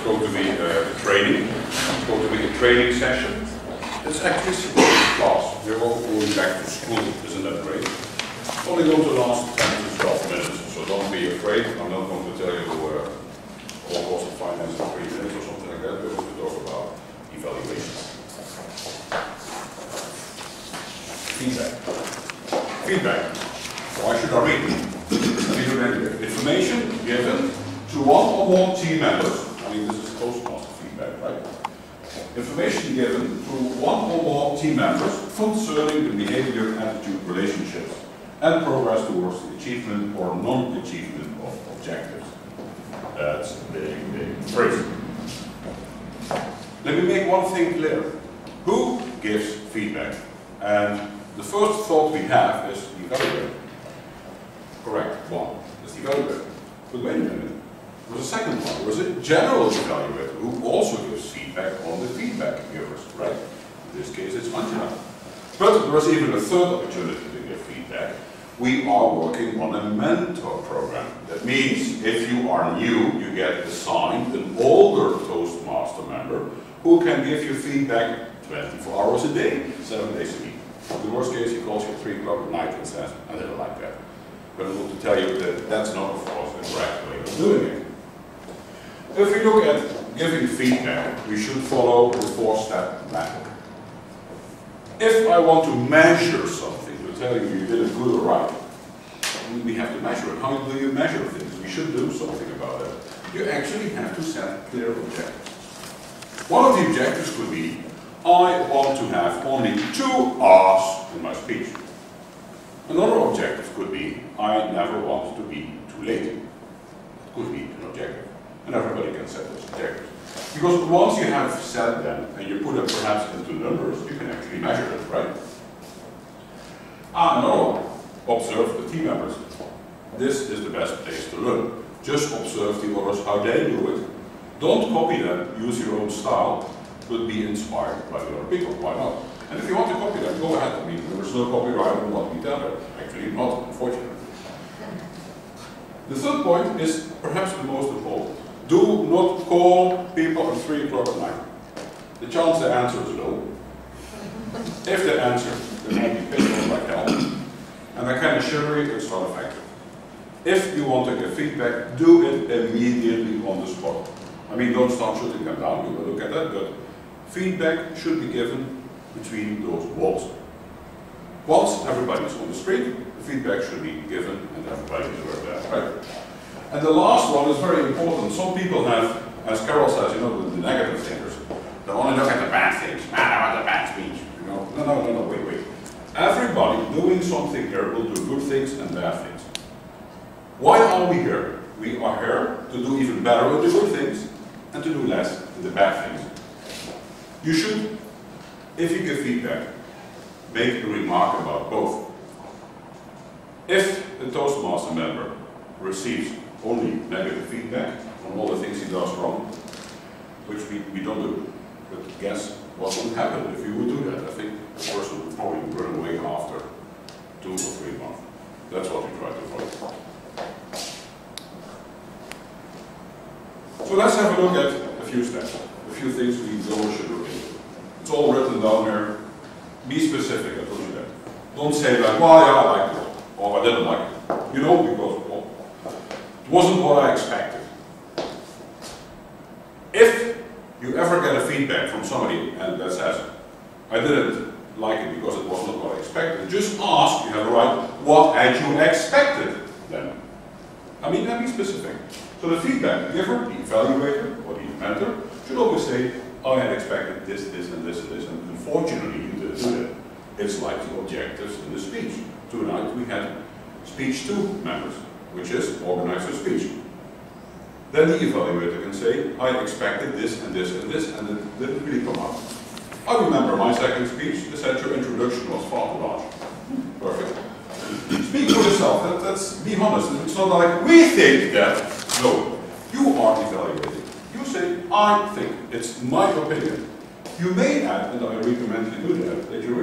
going to be a training. It's going to be a training session. It's actually a class. We're all going back to school, isn't that great? It's only going to last 10 to 12 minutes, so don't be afraid. I'm not going to tell you all cost of finance in 3 minutes or something like that. We're going to talk about evaluations. Feedback. Feedback. Why should I read it? Information given to one or more team members. I mean, this is Toastmaster feedback, right? Information given to one or more team members concerning the behavior, attitude, relationships, and progress towards the achievement or non-achievement of objectives. That's a big phrase. Let me make one thing clear. Who gives feedback? And the first thought we have is the evaluator. Correct, one. That's the evaluator. But wait a minute. There's a second one. There's a general evaluator who also gives feedback on the feedback givers, right? In this case, it's Angela. But there's even a third opportunity to give feedback. We are working on a mentor program. That means if you are new, you get assigned an older Toastmaster member who can give you feedback 24 hours a day, 7 days a week. In the worst case, he calls you at 3 o'clock at night and says, I didn't like that. But I'm going to tell you that that's not, of course, the correct way of doing it. If we look at giving feedback, we should follow the 4-step method. If I want to measure something, to tell you you did it good or right, we have to measure it. How do you measure things? We should do something about it. You actually have to set clear objectives. One of the objectives could be, I want to have only 2 R's in my speech. Another objective could be, I never want to be too late. It could be an objective. And everybody can set those objectives. Because once you have set them, and you put them perhaps into numbers, you can actually measure them, right? Another one, observe the team members. This is the best place to learn. Just observe the others, how they do it. Don't copy them, use your own style, but be inspired by the other people. Why not? And if you want to copy them, go ahead. I mean, there's no copyright on what we tell them. Actually, not, unfortunately. The third point is perhaps the most important. Do not call people at 3 o'clock at night. The chance they answer is low. If they answer, they might be pissed off like hell. And I can assure you it's not effective. If you want to give feedback, do it immediately on the spot. I mean, don't start shooting them down, we will look at that, but feedback should be given between those walls. Once everybody is on the street, the feedback should be given and everybody is aware of that, right? And the last one is very important. Some people have, as Carol says, you know, the negative thinkers. They only look at the bad things. I want a bad speech. You know, no, wait. Everybody doing something here will do good things and bad things. Why are we here? We are here to do even better with the good things and to do less with the bad things. You should, if you give feedback, make a remark about both. If a Toastmaster member receives only negative feedback on all the things he does wrong, which we don't do, but guess what would happen if you would do that? I think the person would probably run away after 2 or 3 months. That's what we try to avoid. So let's have a look at a few steps, a few things we always should look into. It's all written down here. Be specific, I told you that. Don't say like, well, yeah, I liked it, or I didn't like it. You know, because well, it wasn't what I expected. If you ever get a feedback from somebody and that says, I didn't like it because it was not what I expected, just ask, you have a right, what had you expected then? I mean, be specific. So the feedback giver, the evaluator, or the mentor, should always say, I had expected this, and this, and unfortunately you didn't do that. It's like the objectives in the speech. Tonight we had speech 2 members, which is organize your speech. Then the evaluator can say, I expected this, and this, and this, and it didn't really come out. I remember my second speech, they said your introduction was far too large. Perfect. Speak for yourself, that's be honest. It's not like, we think that. No, you are evaluating. You say, I think, it's my opinion. You may add, and I recommend you do that, that you really